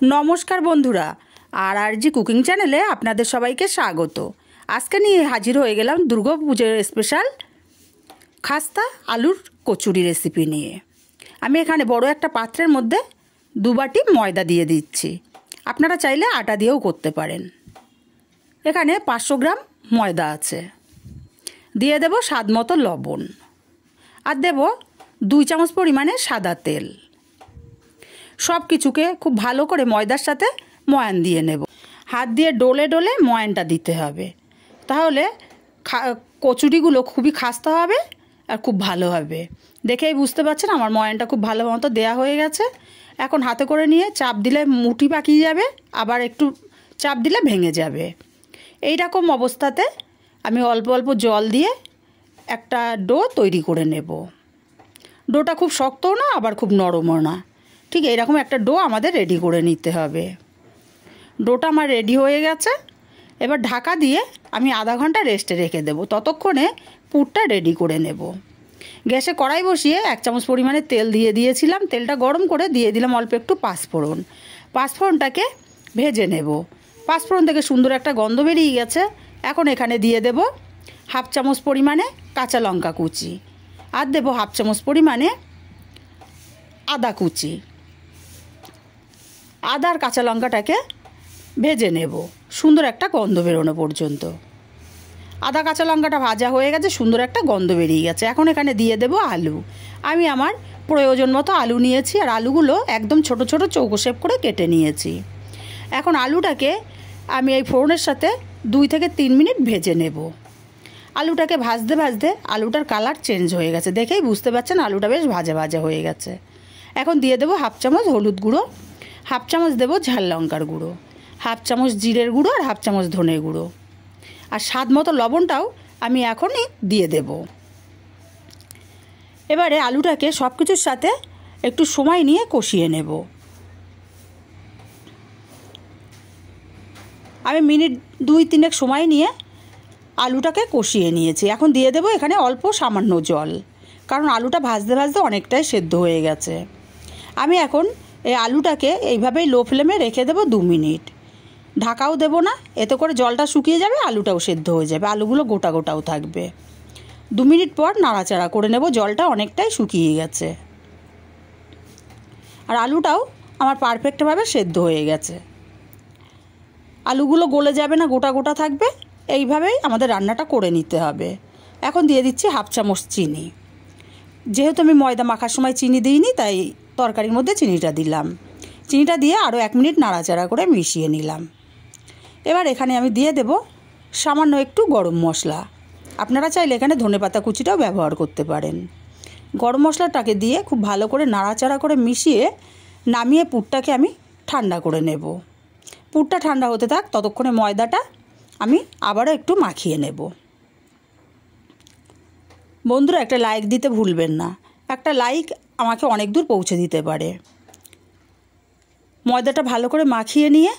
নমস্কার বন্ধুরা, আর জি কুকিং চ্যানেলে আপনাদের সবাইকে স্বাগত। আজকে নিয়ে হাজির হয়ে গেলাম দুর্গাপুজোর স্পেশাল খাস্তা আলুর কচুরি রেসিপি নিয়ে। আমি এখানে বড় একটা পাত্রের মধ্যে 2 বাটি ময়দা দিয়ে দিচ্ছি। আপনারা চাইলে আটা দিয়েও করতে পারেন। এখানে 500 গ্রাম ময়দা আছে। দিয়ে দেব স্বাদ মতো লবণ, আর দেব 2 চামচ পরিমাণে সাদা তেল। সব কিছুকে খুব ভালো করে ময়দার সাথে ময়ান দিয়ে নেব। হাত দিয়ে ডলে ডলে ময়ানটা দিতে হবে, তাহলে কচুরিগুলো খুবই খাস্তা হবে আর খুব ভালো হবে। দেখেই বুঝতে পারছেন আমার ময়ানটা খুব ভালো মতো দেয়া হয়ে গেছে। এখন হাতে করে নিয়ে চাপ দিলে মুঠি পাকিয়ে যাবে, আবার একটু চাপ দিলে ভেঙে যাবে। এই রকম অবস্থাতে আমি অল্প অল্প জল দিয়ে একটা ডো তৈরি করে নেব। ডোটা খুব শক্তও না, আবার খুব নরমও না, ঠিক এইরকম একটা ডো আমাদের রেডি করে নিতে হবে। ডোটা আমার রেডি হয়ে গেছে। এবার ঢাকা দিয়ে আমি আধা ঘন্টা রেস্টে রেখে দেবো। ততক্ষণে পুরটা রেডি করে নেব। গ্যাসে কড়াই বসিয়ে 1 চামচ পরিমাণে তেল দিয়ে দিয়েছিলাম। তেলটা গরম করে দিয়ে দিলাম অল্প একটু পাঁচফোড়ন। পাঁচফোড়নটাকে ভেজে নেব। পাঁচফোড়ন থেকে সুন্দর একটা গন্ধ বেরিয়ে গেছে। এখন এখানে দিয়ে দেব 1/2 চামচ পরিমাণে কাঁচা লঙ্কা কুচি, আর দেব 1/2 চামচ পরিমাণে আদা কুচি। আদা আর কাঁচা লঙ্কাটাকে ভেজে নেব সুন্দর একটা গন্ধ বেরোনো পর্যন্ত। আদা কাঁচা লঙ্কাটা ভাজা হয়ে গেছে, সুন্দর একটা গন্ধ বেরিয়ে গেছে। এখন এখানে দিয়ে দেব আলু। আমি আমার প্রয়োজন মতো আলু নিয়েছি, আর আলুগুলো একদম ছোট ছোট চৌকো শেপ করে কেটে নিয়েছি। এখন আলুটাকে আমি এই ফোড়নের সাথে 2 থেকে 3 মিনিট ভেজে নেব। আলুটাকে ভাজতে ভাজতে আলুটার কালার চেঞ্জ হয়ে গেছে। দেখেই বুঝতে পারছেন আলুটা বেশ ভাজা ভাজা হয়ে গেছে। এখন দিয়ে দেব 1/2 চামচ হলুদ গুঁড়ো, 1/2 চামচ দেব ঝাল লঙ্কার গুঁড়ো, 1/2 চামচ জিরের গুঁড়ো, আর 1/2 চামচ ধনের গুঁড়ো, আর স্বাদ মতো লবণটাও আমি এখনই দিয়ে দেব। এবারে আলুটাকে সব কিছুর সাথে একটু সময় নিয়ে কষিয়ে নেব। আমি মিনিট 2-3 সময় নিয়ে আলুটাকে কষিয়ে নিয়েছি। এখন দিয়ে দেব এখানে অল্প সামান্য জল, কারণ আলুটা ভাজতে ভাজতে অনেকটাই সেদ্ধ হয়ে গেছে। আমি এখন এই আলুটাকে এইভাবেই লো ফ্লেমে রেখে দেব 2 মিনিট। ঢাকাও দেব না, এতে করে জলটা শুকিয়ে যাবে, আলুটাও সেদ্ধ হয়ে যাবে, আলুগুলো গোটা গোটাও থাকবে। 2 মিনিট পর নাড়াচাড়া করে নেব। জলটা অনেকটাই শুকিয়ে গেছে, আর আলুটাও আমার পারফেক্টভাবে সেদ্ধ হয়ে গেছে। আলুগুলো গলে যাবে না, গোটা গোটা থাকবে। এইভাবেই আমাদের রান্নাটা করে নিতে হবে। এখন দিয়ে দিচ্ছি 1/2 চামচ চিনি। যেহেতু আমি ময়দা মাখার সময় চিনি দিইনি, তাই তরকারির মধ্যে চিনিটা দিলাম। চিনিটা দিয়ে আরও 1 মিনিট নাড়াচাড়া করে মিশিয়ে নিলাম। এবার এখানে আমি দিয়ে দেব সামান্য একটু গরম মশলা। আপনারা চাইলে এখানে ধনেপাতা কুচিটাও ব্যবহার করতে পারেন। গরম মশলাটাকে দিয়ে খুব ভালো করে নাড়াচাড়া করে মিশিয়ে নামিয়ে পুরটাকে আমি ঠান্ডা করে নেব। পুরটা ঠান্ডা হতে থাক, ততক্ষণে ময়দাটা আমি আবারও একটু মাখিয়ে নেব। বন্ধুরা, একটা লাইক দিতে ভুলবেন না। একটা লাইক আমাকে অনেক দূর পৌঁছে দিতে পারে। ময়দাটা ভালো করে মাখিয়ে নিয়ে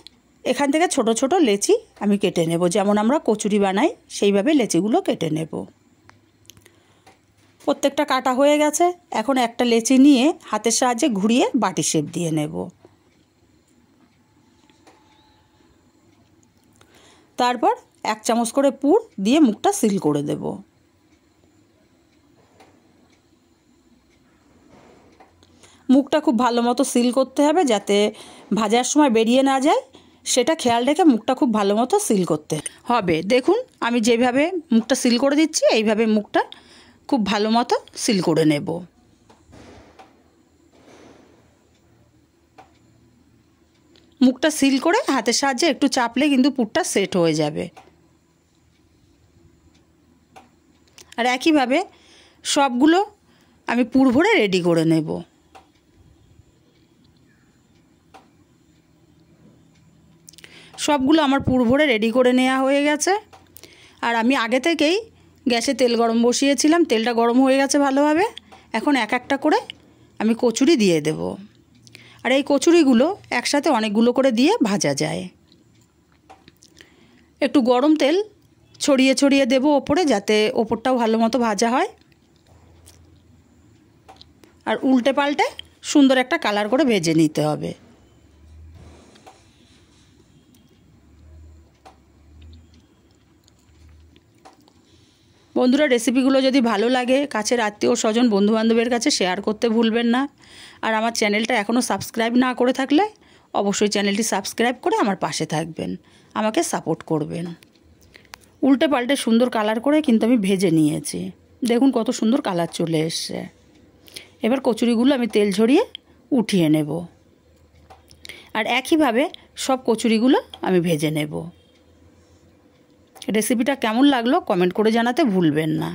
এখান থেকে ছোট ছোট লেচি আমি কেটে নেব। যেমন আমরা কচুরি বানাই সেইভাবে লেচিগুলো কেটে নেব। প্রত্যেকটা কাটা হয়ে গেছে। এখন একটা লেচি নিয়ে হাতের সাহায্যে ঘুরিয়ে বাটি শেপ দিয়ে নেব। তারপর 1 চামচ করে পুর দিয়ে মুখটা সিল করে দেব। মুখটা খুব ভালো মতো সিল করতে হবে, যাতে ভাজার সময় বেরিয়ে না যায়, সেটা খেয়াল রেখে মুখটা খুব ভালো মতো সিল করতে হবে। দেখুন আমি যেভাবে মুখটা সিল করে দিচ্ছি, এইভাবে মুখটা খুব ভালো মতো সিল করে নেব। মুখটা সিল করে হাতের সাহায্যে একটু চাপলে কিন্তু পুরটা সেট হয়ে যাবে। আর একইভাবে সবগুলো আমি পুর ভরে রেডি করে নেব। সবগুলো আমার পুর ভরে রেডি করে নেওয়া হয়ে গেছে। আর আমি আগে থেকেই গ্যাসে তেল গরম বসিয়েছিলাম। তেলটা গরম হয়ে গেছে ভালোভাবে। এখন এক একটা করে আমি কচুরি দিয়ে দেব। আর এই কচুরিগুলো একসাথে অনেকগুলো করে দিয়ে ভাজা যায়। একটু গরম তেল ছড়িয়ে ছড়িয়ে দেব ওপরে, যাতে ওপরটাও ভালো মতো ভাজা হয়। আর উল্টে পাল্টে সুন্দর একটা কালার করে ভেজে নিতে হবে। বন্ধুরা, রেসিপিগুলো যদি ভালো লাগে কাছের আত্মীয় স্বজন বন্ধুবান্ধবের কাছে শেয়ার করতে ভুলবেন না। আর আমার চ্যানেলটা এখনও সাবস্ক্রাইব না করে থাকলে অবশ্যই চ্যানেলটি সাবস্ক্রাইব করে আমার পাশে থাকবেন, আমাকে সাপোর্ট করবেন। উল্টে পাল্টে সুন্দর কালার করে কিন্তু আমি ভেজে নিয়েছি। দেখুন কত সুন্দর কালার চলে এসছে। এবার কচুরিগুলো আমি তেল ঝরিয়ে উঠিয়ে নেব। আর একইভাবে সব কচুরিগুলো আমি ভেজে নেব। রেসিপিটা কেমন লাগলো কমেন্ট করে জানাতে ভুলবেন না।